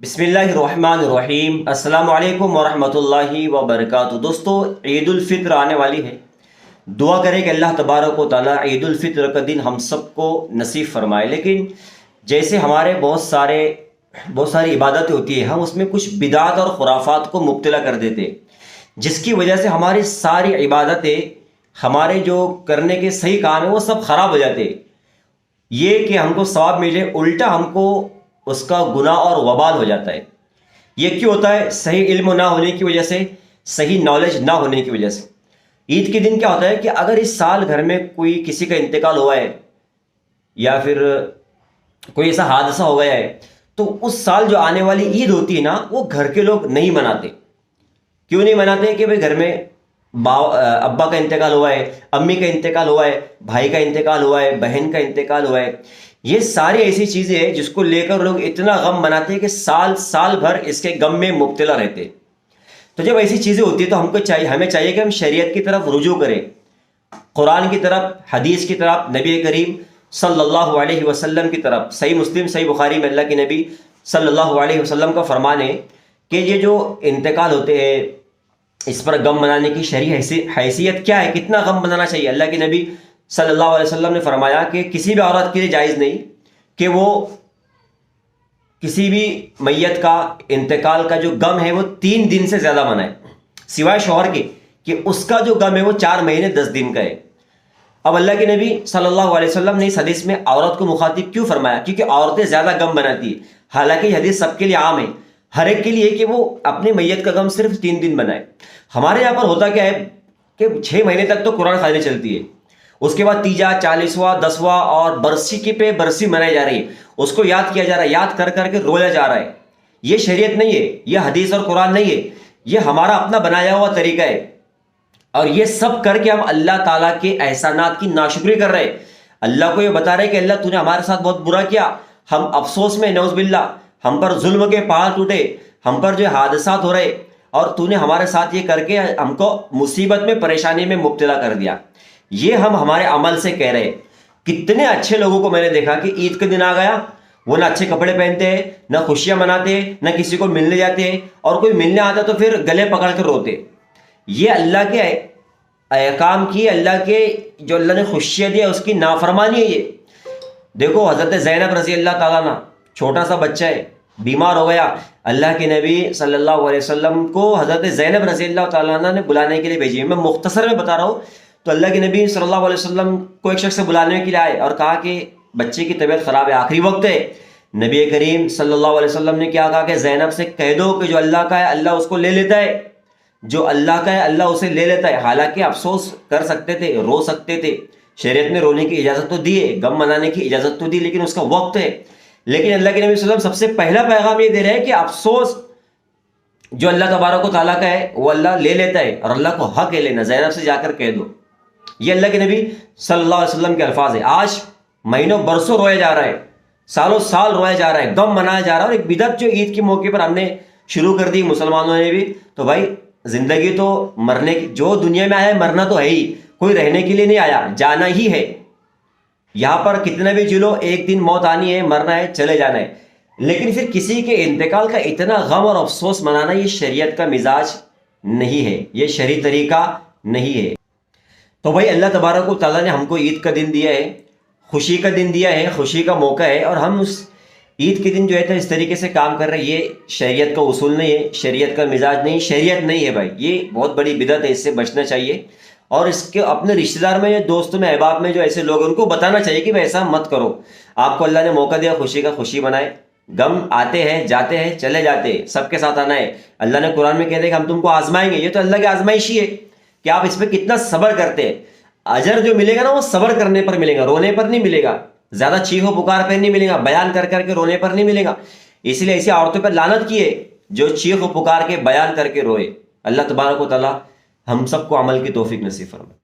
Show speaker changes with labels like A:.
A: بسم اللہ الرحمن الرحیم۔ السلام علیکم ورحمۃ اللہ وبرکاتہ۔ دوستو، عید الفطر آنے والی ہے۔ دعا کریں کہ اللہ تبارک و تعالیٰ عید الفطر کا دن ہم سب کو نصیب فرمائے۔ لیکن جیسے ہمارے بہت ساری عبادتیں ہوتی ہیں، ہم اس میں کچھ بدعات اور خرافات کو مبتلا کر دیتے ہیں، جس کی وجہ سے ہماری ساری عبادتیں، ہمارے جو کرنے کے صحیح کام ہیں، وہ سب خراب ہو جاتے ہیں۔ یہ کہ ہم کو ثواب ملے، الٹا ہم کو اس کا گناہ اور وبال ہو جاتا ہے۔ یہ کیوں ہوتا ہے؟ صحیح علم نہ ہونے کی وجہ سے، صحیح نالج نہ ہونے کی وجہ سے۔ عید کے دن کیا ہوتا ہے کہ اگر اس سال گھر میں کسی کا انتقال ہوا ہے یا پھر کوئی ایسا حادثہ ہو گیا ہے، تو اس سال جو آنے والی عید ہوتی ہے نا، وہ گھر کے لوگ نہیں مناتے۔ کیوں نہیں مناتے؟ کہ بھئی گھر میں ابا کا انتقال ہوا ہے، امی کا انتقال ہوا ہے، بھائی کا انتقال ہوا ہے، بہن کا انتقال ہوا ہے۔ یہ ساری ایسی چیزیں ہیں جس کو لے کر لوگ اتنا غم مناتے ہیں کہ سال بھر اس کے غم میں مبتلا رہتے۔ تو جب ایسی چیزیں ہوتی ہیں تو ہمیں چاہیے کہ ہم شریعت کی طرف رجوع کریں، قرآن کی طرف، حدیث کی طرف، نبی کریم صلی اللہ علیہ وسلم کی طرف۔ صحیح مسلم، صحیح بخاری میں اللہ کے نبی صلی اللہ علیہ وسلم کا فرمان ہے کہ یہ جو انتقال ہوتے ہیں، اس پر غم منانے کی شرعی حیثیت کیا ہے، کتنا غم منانا چاہیے۔ اللہ کے نبی صلی اللہ علیہ وسلم نے فرمایا کہ کسی بھی عورت کے لیے جائز نہیں کہ وہ کسی بھی میت کا انتقال کا جو غم ہے وہ 3 دن سے زیادہ منائے، سوائے شوہر کے، کہ اس کا جو غم ہے وہ 4 مہینے 10 دن کا ہے۔ اب اللہ کے نبی صلی اللہ علیہ وسلم نے اس حدیث میں عورت کو مخاطب کیوں فرمایا؟ کیونکہ عورتیں زیادہ غم بناتی ہیں۔ حالانکہ یہ حدیث سب کے لیے عام ہے، ہر ایک کے لیے، کہ وہ اپنے میت کا غم صرف 3 دن بنائے۔ ہمارے یہاں پر ہوتا کیا ہے کہ 6 مہینے تک تو قرآن خوانی چلتی ہے، اس کے بعد تیجا، 40واں، 10واں اور برسی کی پہ برسی منائی جا رہی ہے، اس کو یاد کیا جا رہا ہے، یاد کر کر کے رویا جا رہا ہے۔ یہ شریعت نہیں ہے، یہ حدیث اور قرآن نہیں ہے، یہ ہمارا اپنا بنایا ہوا طریقہ ہے۔ اور یہ سب کر کے ہم اللہ تعالیٰ کے احسانات کی ناشکری کر رہے ہیں۔ اللہ کو یہ بتا رہے کہ اللہ تو نے ہمارے ساتھ بہت برا کیا، ہم افسوس میں، نعوذ باللہ، ہم پر ظلم کے پہاڑ ٹوٹے، ہم پر جو حادثات ہو رہے، اور تو نے ہمارے ساتھ یہ کر کے ہم کو مصیبت میں، پریشانی میں مبتلا کر دیا۔ یہ ہم ہمارے عمل سے کہہ رہے ہیں۔ کتنے اچھے لوگوں کو میں نے دیکھا کہ عید کا دن آ گیا، وہ نہ اچھے کپڑے پہنتے ہیں، نہ خوشیاں مناتے، نہ کسی کو ملنے جاتے ہیں، اور کوئی ملنے آتا تو پھر گلے پکڑ کر روتے۔ یہ اللہ کے احکام کی، اللہ کے جو اللہ نے خوشیاں دی اس کی نافرمانی ہے۔ یہ دیکھو، حضرت زینب رضی اللہ تعالیٰ عنہ، چھوٹا سا بچہ ہے، بیمار ہو گیا، اللہ کے نبی صلی اللہ علیہ وسلم کو حضرت زینب رضی اللہ تعالیٰ عنہ نے بلانے کے لیے بھیجی۔ میں مختصر میں بتا رہا ہوں۔ تو اللہ کے نبی صلی اللہ علیہ وسلم کو ایک شخص سے بلانے کے لیے آئے اور کہا کہ بچے کی طبیعت خراب ہے، آخری وقت ہے۔ نبی کریم صلی اللہ علیہ وسلم نے کیا کہا کہ زینب سے کہہ دو کہ جو اللہ کا ہے اللہ اس کو لے لیتا ہے، جو اللہ کا ہے اللہ اسے لے لیتا ہے۔ حالانکہ افسوس کر سکتے تھے، رو سکتے تھے، شریعت نے رونے کی اجازت تو دی ہے، غم منانے کی اجازت تو دی، لیکن اس کا وقت ہے۔ لیکن اللہ کے نبی صلی اللہ علیہ وسلم سب سے پہلا پیغام یہ دے رہے ہیں کہ افسوس جو اللہ تبارک و تعالیٰ کا ہے وہ اللہ لے لیتا ہے، اور اللہ کو حق ہے لینا۔ زینب سے جا کر کہہ دو۔ یہ اللہ کے نبی صلی اللہ علیہ وسلم کے الفاظ ہیں۔ آج مہینوں برسوں رویا جا رہا ہے، سالوں سال رویا جا رہا ہے، غم منایا جا رہا ہے، اور ایک بدعت جو عید کے موقع پر ہم نے شروع کر دی مسلمانوں نے بھی۔ تو بھائی، زندگی تو مرنے کی، جو دنیا میں آیا ہے مرنا تو ہے ہی، کوئی رہنے کے لیے نہیں آیا، جانا ہی ہے۔ یہاں پر کتنا بھی جلو، ایک دن موت آنی ہے، مرنا ہے، چلے جانا ہے۔ لیکن پھر کسی کے انتقال کا اتنا غم اور افسوس منانا، یہ شریعت کا مزاج نہیں ہے، یہ شرعی طریقہ نہیں ہے۔ تو بھائی، اللہ تبارک و تعالیٰ نے ہم کو عید کا دن دیا ہے، خوشی کا دن دیا ہے، خوشی کا موقع ہے، اور ہم اس عید کے دن جو ہے تو اس طریقے سے کام کر رہے ہیں۔ یہ شریعت کا اصول نہیں ہے، شریعت کا مزاج نہیں، شریعت نہیں ہے بھائی، یہ بہت بڑی بدعت ہے، اس سے بچنا چاہیے۔ اور اس کے اپنے رشتہ دار میں، دوستوں میں، احباب میں جو ایسے لوگ ہیں ان کو بتانا چاہیے کہ بھائی ایسا مت کرو۔ آپ کو اللہ نے موقع دیا خوشی کا، خوشی منائے۔ غم آتے ہیں، جاتے ہیں، چلے جاتے ہیں، سب کے ساتھ آنا ہے۔ اللہ نے قرآن میں کہہ دیا کہ ہم تم کو آزمائیں گے۔ یہ تو اللہ کی آزمائش ہی ہے کہ آپ اس پہ کتنا صبر کرتے ہیں۔ اجر جو ملے گا نا وہ صبر کرنے پر ملے گا، رونے پر نہیں ملے گا، زیادہ چیخو پکار پہ نہیں ملے گا، بیان کر کر کے رونے پر نہیں ملے گا۔ اس لیے ایسی عورتوں پر لعنت کی ہے جو چیخو پکار کے بیان کر کے روئے۔ اللہ تبارک و تعالی ہم سب کو عمل کی توفیق نصیب فرمائے۔